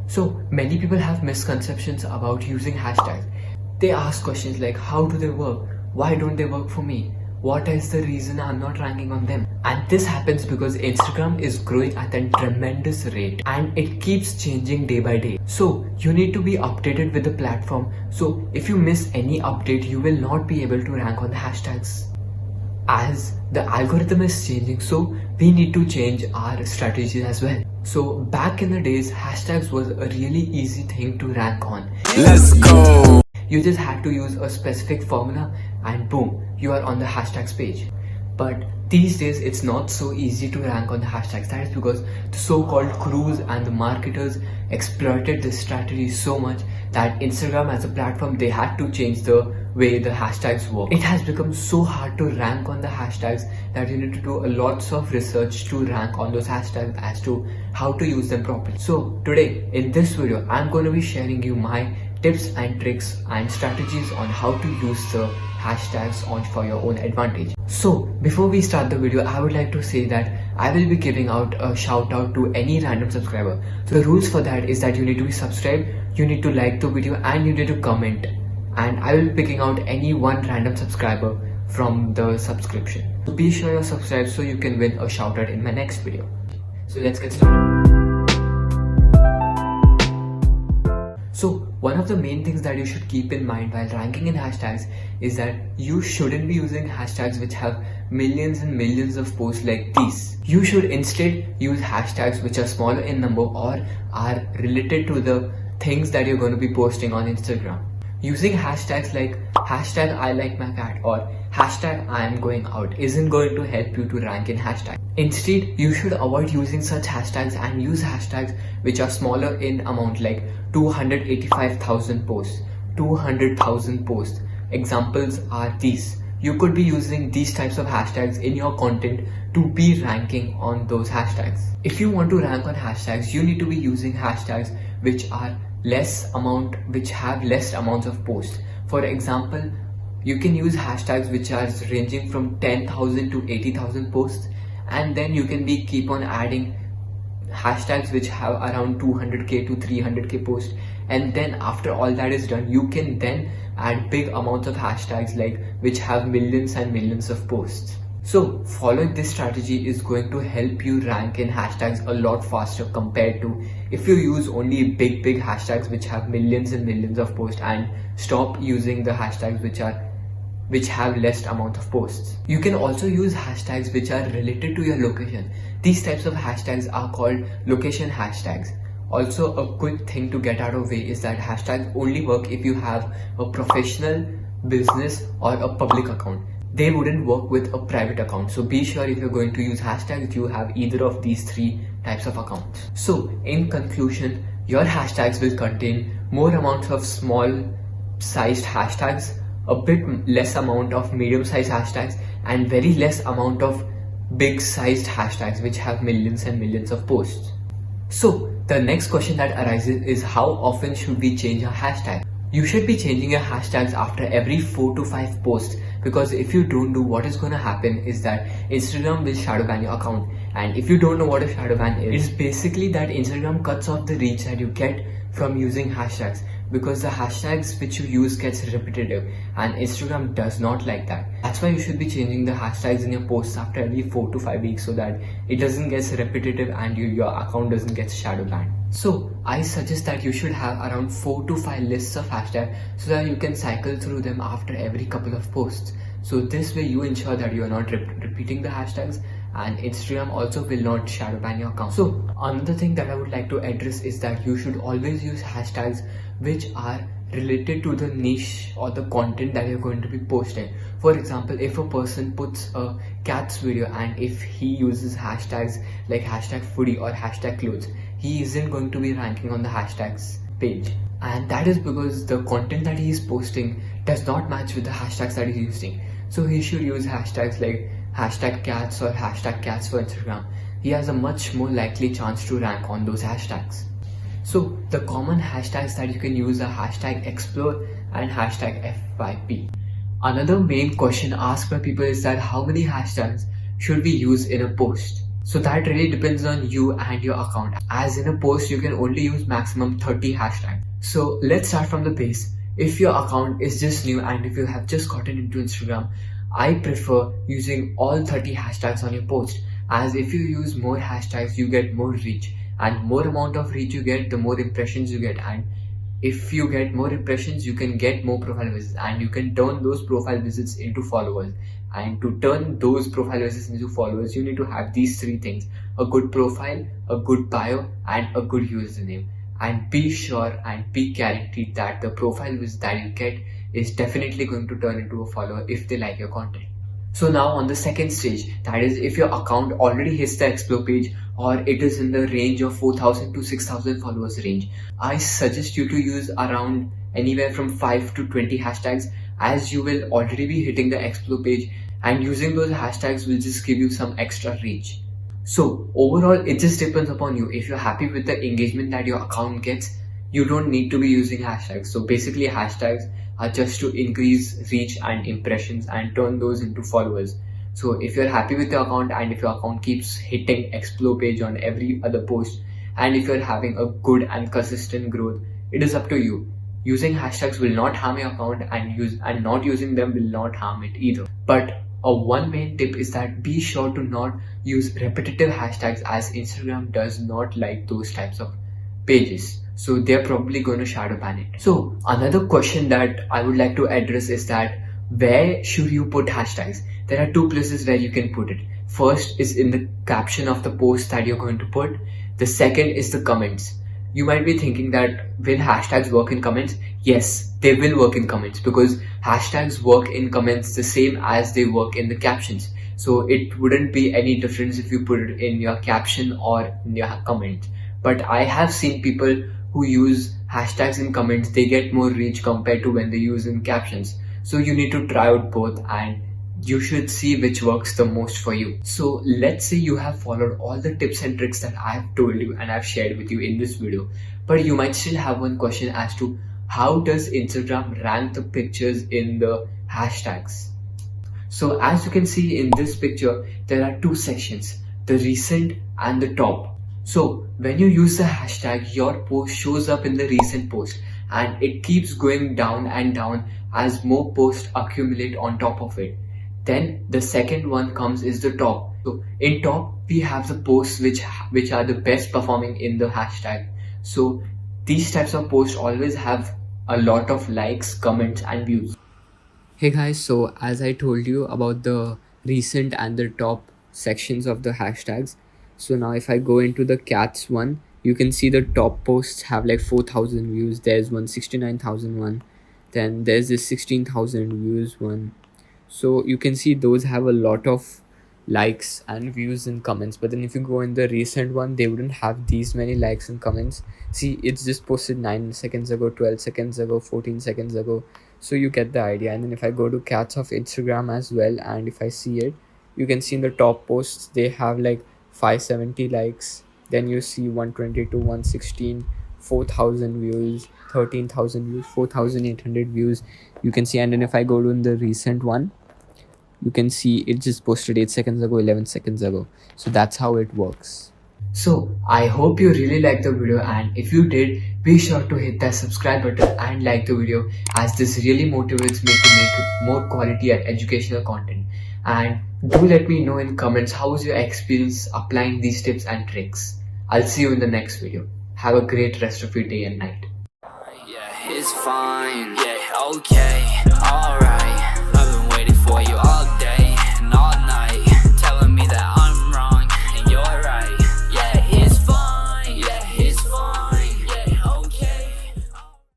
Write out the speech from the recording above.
So many people have misconceptions about using hashtags. They ask questions like, how do they work? Why don't they work for me? What is the reason I'm not ranking on them? And this happens because Instagram is growing at a tremendous rate and it keeps changing day by day. So you need to be updated with the platform. So if you miss any update, you will not be able to rank on the hashtags. As the algorithm is changing, so we need to change our strategies as well. So back in the days, hashtags was a really easy thing to rank on. Let's go! You just had to use a specific formula and boom, you are on the hashtags page. But these days it's not so easy to rank on the hashtags. That is because the so-called crews and the marketers exploited this strategy so much that Instagram as a platform, they had to change the way the hashtags work. It has become so hard to rank on the hashtags that you need to do a lots of research to rank on those hashtags as to how to use them properly. So today in this video, I'm going to be sharing you my tips and tricks and strategies on how to use the hashtags on for your own advantage. So before we start the video, I would like to say that I will be giving out a shout out to any random subscriber. So the rules for that is that you need to be subscribed, you need to like the video and you need to comment. And I will be picking out any one random subscriber from the subscription. So be sure you're subscribed so you can win a shout out in my next video. So let's get started. So one of the main things that you should keep in mind while ranking in hashtags is that you shouldn't be using hashtags which have millions and millions of posts like these. You should instead use hashtags which are smaller in number or are related to the things that you're going to be posting on Instagram. Using hashtags like hashtag I like my cat or hashtag I am going out isn't going to help you to rank in hashtags. Instead, you should avoid using such hashtags and use hashtags which are smaller in amount like 285,000 posts, 200,000 posts. Examples are these. You could be using these types of hashtags in your content to be ranking on those hashtags. If you want to rank on hashtags, you need to be using hashtags which have less amounts of posts. For example, you can use hashtags which are ranging from 10,000 to 80,000 posts, and then you can keep on adding hashtags which have around 200k to 300k posts, and then after all that is done, you can then add big amounts of hashtags like which have millions and millions of posts. So following this strategy is going to help you rank in hashtags a lot faster compared to if you use only big hashtags which have millions and millions of posts and stop using the hashtags which have less amount of posts. You can also use hashtags which are related to your location. These types of hashtags are called location hashtags. Also, a quick thing to get out of the way is that hashtags only work if you have a professional, business or a public account. They wouldn't work with a private account. So be sure if you're going to use hashtags, you have either of these three types of accounts. So in conclusion, your hashtags will contain more amounts of small sized hashtags, a bit less amount of medium sized hashtags, and very less amount of big sized hashtags which have millions and millions of posts. So the next question that arises is, how often should we change a hashtag? You should be changing your hashtags after every 4 to 5 posts, because if you don't do, what is going to happen is that Instagram will shadow ban your account. And if you don't know what a shadow ban is, it's basically that Instagram cuts off the reach that you get from using hashtags, because the hashtags which you use gets repetitive and Instagram does not like that. That's why you should be changing the hashtags in your posts after every 4 to 5 weeks so that it doesn't get repetitive and your account doesn't get shadow banned. So I suggest that you should have around 4 to 5 lists of hashtags so that you can cycle through them after every couple of posts. So this way you ensure that you are not repeating the hashtags, and Instagram also will not shadow ban your account. So another thing that I would like to address is that you should always use hashtags which are related to the niche or the content that you're going to be posting. For example, if a person puts a cats video and if he uses hashtags like hashtag foodie or hashtag clothes, he isn't going to be ranking on the hashtags page. And that is because the content that he is posting does not match with the hashtags that he's using. So he should use hashtags like hashtag cats or hashtag cats for Instagram. He has a much more likely chance to rank on those hashtags. So the common hashtags that you can use are hashtag explore and hashtag FYP. Another main question asked by people is that how many hashtags should we use in a post? So that really depends on you and your account. As in a post, you can only use maximum 30 hashtags. So let's start from the base. If your account is just new and if you have just gotten into Instagram, I prefer using all 30 hashtags on your post. As if you use more hashtags, you get more reach. And more amount of reach you get, the more impressions you get. And if you get more impressions, you can get more profile visits and you can turn those profile visits into followers. And to turn those profile visits into followers, you need to have these three things: a good profile, a good bio, and a good username. And be sure and be guaranteed that the profile visit that you get is definitely going to turn into a follower if they like your content. So now on the second stage, that is if your account already hits the explore page or it is in the range of 4,000 to 6,000 followers range, I suggest you to use around anywhere from 5 to 20 hashtags, as you will already be hitting the explore page and using those hashtags will just give you some extra reach. So overall, it just depends upon you. If you're happy with the engagement that your account gets, you don't need to be using hashtags. So basically hashtags are just to increase reach and impressions and turn those into followers. So if you're happy with your account and if your account keeps hitting explore page on every other post, and if you're having a good and consistent growth, it is up to you. Using hashtags will not harm your account and not using them will not harm it either. But one main tip is that be sure to not use repetitive hashtags, as Instagram does not like those types of pages. So they're probably going to shadow ban it. So another question that I would like to address is that where should you put hashtags? There are two places where you can put it. First is in the caption of the post that you're going to put. The second is the comments. You might be thinking that will hashtags work in comments? Yes, they will work in comments because hashtags work in comments the same as they work in the captions. So it wouldn't be any difference if you put it in your caption or in your comment. But I have seen people who use hashtags in comments, they get more reach compared to when they use in captions. So you need to try out both and you should see which works the most for you. So let's say you have followed all the tips and tricks that I have told you and I've shared with you in this video, but you might still have one question as to how does Instagram rank the pictures in the hashtags? So as you can see in this picture, there are two sections, the recent and the top. So when you use the hashtag, your post shows up in the recent post and it keeps going down and down as more posts accumulate on top of it. Then the second one comes is the top. So in top, we have the posts which are the best performing in the hashtag. So these types of posts always have a lot of likes, comments and views. Hey guys, so as I told you about the recent and the top sections of the hashtags, so now if I go into the cats one, you can see the top posts have like 4,000 views. There's one 69,000 one, then there's this 16,000 views one. So you can see those have a lot of likes and views and comments, but then if you go in the recent one, they wouldn't have these many likes and comments. See, it's just posted 9 seconds ago, 12 seconds ago, 14 seconds ago. So you get the idea. And then if I go to cats of Instagram as well, and if I see it, you can see in the top posts they have like 570 likes, then you see 122, 116, 4,000 views, 13,000 views, 4,800 views, you can see. And then if I go to the recent one, you can see it just posted 8 seconds ago, 11 seconds ago. So that's how it works. So I hope you really liked the video, and if you did, be sure to hit that subscribe button and like the video, as this really motivates me to make more quality and educational content. And do let me know in comments how was your experience applying these tips and tricks. I'll see you in the next video. Have a great rest of your day and night. Yeah, it's fine. Yeah, okay.